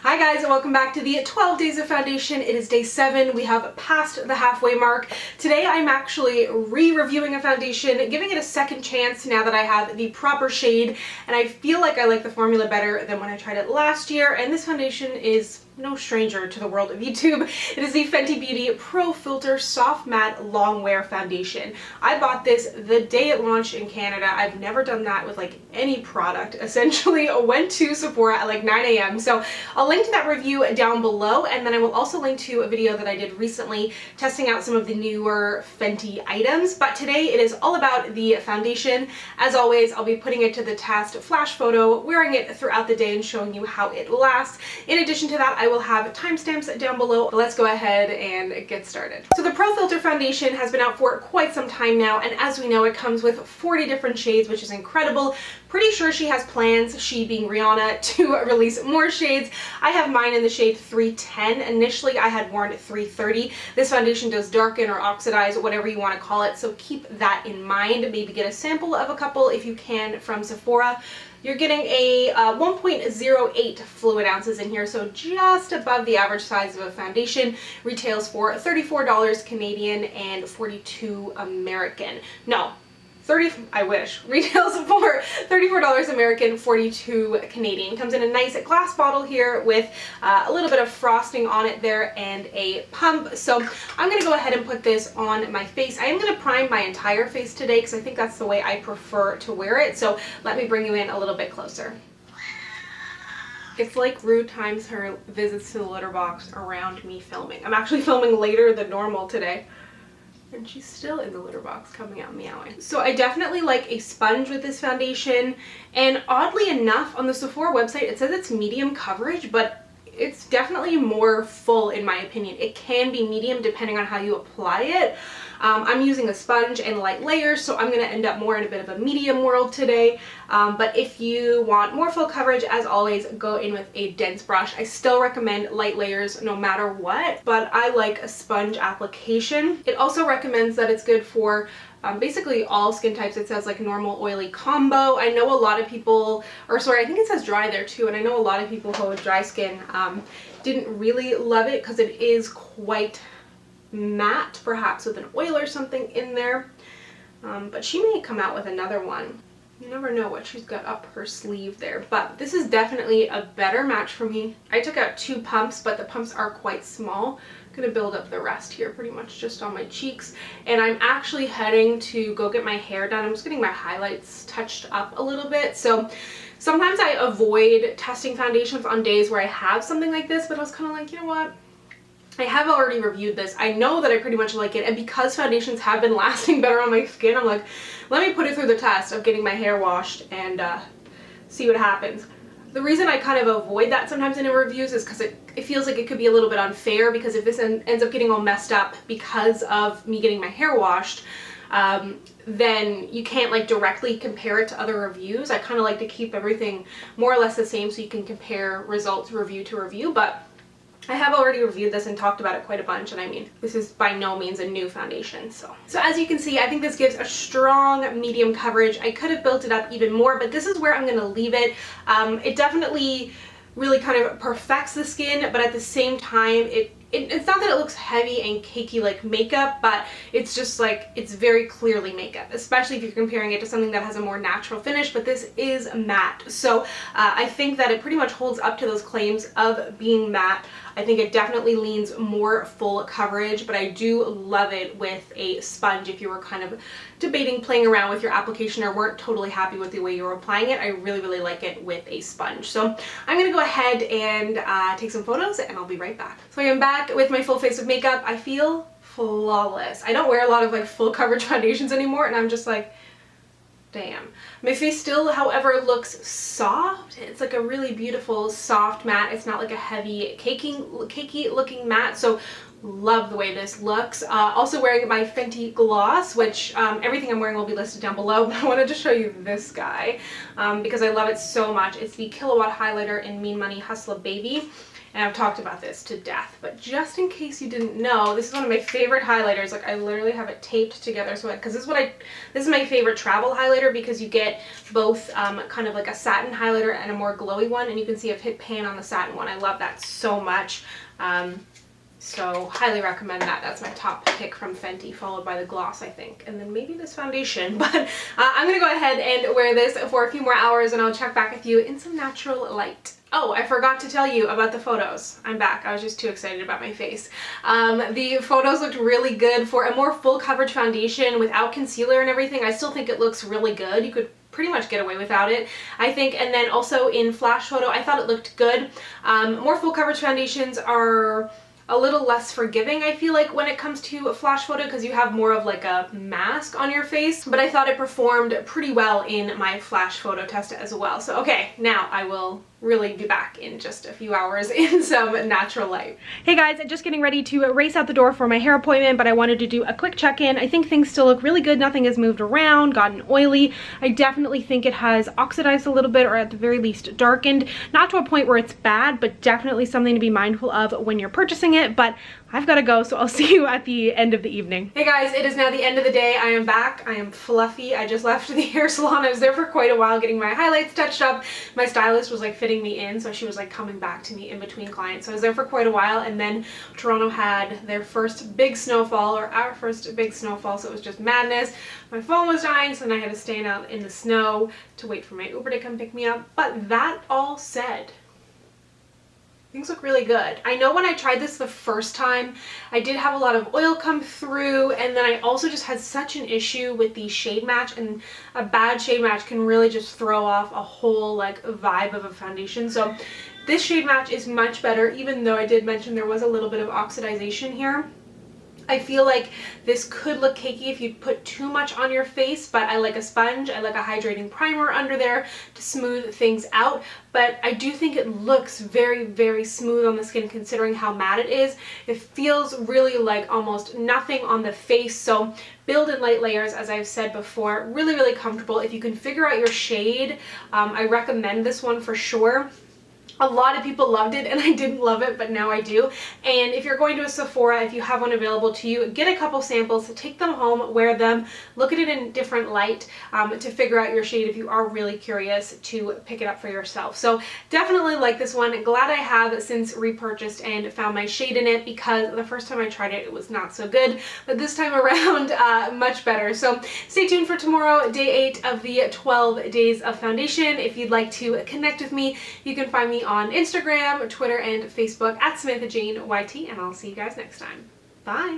Hi guys, and welcome back to the 12 Days of Foundation. It is day 7. We have passed the halfway mark. Today I'm actually re-reviewing a foundation, giving it a second chance now that I have the proper shade, and I feel like I like the formula better than when I tried it last year, and this foundation is no stranger to the world of YouTube. It is the Fenty Beauty Pro Filt'r Soft Matte Long Wear Foundation. I bought this the day it launched in Canada. I've never done that with like any product. Essentially, I went to Sephora at like 9 a.m. So I'll link to that review down below, and then I will also link to a video that I did recently testing out some of the newer Fenty items. But today it is all about the foundation. As always, I'll be putting it to the test, flash photo, wearing it throughout the day and showing you how it lasts. In addition to that, I will have timestamps down below. But let's go ahead and get started. So the Pro Filt'r Foundation has been out for quite some time now, and as we know, it comes with 40 different shades, which is incredible. Pretty sure she has plans, she being Rihanna, to release more shades. I have mine in the shade 310. Initially, I had worn 330. This foundation does darken or oxidize, whatever you want to call it, so keep that in mind. Maybe get a sample of a couple if you can from Sephora. You're getting a 1.08 fluid ounces in here, so just above the average size of a foundation. Retails for $34 Canadian and $42 American. No. I wish. Retails for $34 American, $42 Canadian. Comes in a nice glass bottle here with a little bit of frosting on it there and a pump. So I'm going to go ahead and put this on my face. I am going to prime my entire face today because I think that's the way I prefer to wear it. So let me bring you in a little bit closer. It's like Rue times her visits to the litter box around me filming. I'm actually filming later than normal today, and she's still in the litter box coming out meowing. So I definitely like a sponge with this foundation, and oddly enough on the Sephora website it says it's medium coverage, but it's definitely more full in my opinion. It can be medium depending on how you apply it. I'm using a sponge and light layers, so I'm going to end up more in a bit of a medium world today. But if you want more full coverage, as always, go in with a dense brush. I still recommend light layers no matter what, but I like a sponge application. It also recommends that it's good for basically all skin types. It says like normal oily combo. I know a lot of people, or sorry, I think it says dry there too, and I know a lot of people who have dry skin didn't really love it because it is quite matte, perhaps with an oil or something in there, but she may come out with another one. You never know what she's got up her sleeve there, but this is definitely a better match for me. I took out 2 pumps, but the pumps are quite small. I'm gonna build up the rest here pretty much just on my cheeks, and I'm actually heading to go get my hair done. I'm just getting my highlights touched up a little bit. So sometimes I avoid testing foundations on days where I have something like this, but I was kind of like, you know what? I have already reviewed this. I know that I pretty much like it, and because foundations have been lasting better on my skin, I'm like, let me put it through the test of getting my hair washed and see what happens. The reason I kind of avoid that sometimes in reviews is because it feels like it could be a little bit unfair, because if this ends up getting all messed up because of me getting my hair washed, then you can't like directly compare it to other reviews. I kind of like to keep everything more or less the same so you can compare results review to review, but I have already reviewed this and talked about it quite a bunch, and I mean, this is by no means a new foundation. So as you can see, I think this gives a strong medium coverage. I could have built it up even more, but this is where I'm going to leave it. It definitely really kind of perfects the skin, but at the same time, it's not that it looks heavy and cakey like makeup, but it's just like, it's very clearly makeup, especially if you're comparing it to something that has a more natural finish, but this is matte. So I think that it pretty much holds up to those claims of being matte. I think it definitely leans more full coverage, but I do love it with a sponge. If you were kind of debating playing around with your application or weren't totally happy with the way you were applying it, I really, really like it with a sponge. So I'm gonna go ahead and take some photos, and I'll be right back. So I am back with my full face of makeup. I feel flawless. I don't wear a lot of like full coverage foundations anymore, and I'm just like, damn. My face still, however, looks soft. It's like a really beautiful soft matte. It's not like a heavy cakey looking matte, so love the way this looks. Also wearing my Fenty gloss, which everything I'm wearing will be listed down below, but I wanted to show you this guy because I love it so much. It's the Kilowatt Highlighter in Mean Money Hustler Baby. and I've talked about this to death, but just in case you didn't know, this is one of my favorite highlighters. Like, I literally have it taped together, so because this is my favorite travel highlighter, because you get both kind of like a satin highlighter and a more glowy one, and you can see I've hit pan on the satin one. I love that so much. So highly recommend that. That's my top pick from Fenty, followed by the gloss, I think, and then maybe this foundation. But I'm gonna go ahead and wear this for a few more hours, and I'll check back with you in some natural light. Oh, I forgot to tell you about the photos. I'm back. I was just too excited about my face. The photos looked really good for a more full coverage foundation without concealer and everything. I still think it looks really good. You could pretty much get away without it, I think. And then also in flash photo, I thought it looked good. More full coverage foundations are a little less forgiving, I feel like, when it comes to a flash photo, because you have more of like a mask on your face, but I thought it performed pretty well in my flash photo test as well. So okay, now I will really be back in just a few hours in some natural light. Hey guys, just getting ready to race out the door for my hair appointment, but I wanted to do a quick check-in. I think things still look really good. Nothing has moved around, gotten oily. I definitely think it has oxidized a little bit, or at the very least darkened. Not to a point where it's bad, but definitely something to be mindful of when you're purchasing it. But I've got to go, so I'll see you at the end of the evening. Hey guys, it is now the end of the day. I am back. I am fluffy. I just left the hair salon. I was there for quite a while getting my highlights touched up. My stylist was like fitting me in, so she was like coming back to me in between clients. So I was there for quite a while, and then Toronto had their first big snowfall, or our first big snowfall, so it was just madness. My phone was dying, so then I had to stand out in the snow to wait for my Uber to come pick me up. But that all said, things look really good. I know when I tried this the first time, I did have a lot of oil come through, and then I also just had such an issue with the shade match, and a bad shade match can really just throw off a whole like vibe of a foundation. So this shade match is much better, even though I did mention there was a little bit of oxidization here. I feel like this could look cakey if you put too much on your face, but I like a sponge. I like a hydrating primer under there to smooth things out. But I do think it looks very, very smooth on the skin considering how matte it is. It feels really like almost nothing on the face. So build in light layers, as I've said before. Really, really comfortable. If you can figure out your shade, I recommend this one for sure. A lot of people loved it, and I didn't love it, but now I do. And if you're going to a Sephora, if you have one available to you, get a couple samples, take them home, wear them, look at it in different light to figure out your shade if you are really curious to pick it up for yourself. So definitely like this one. Glad I have since repurchased and found my shade in it, because the first time I tried it, it was not so good, but this time around, much better. So stay tuned for tomorrow, day 8 of the 12 days of foundation. If you'd like to connect with me, you can find me on Instagram, Twitter, and Facebook at SamanthaJaneYT, and I'll see you guys next time. Bye!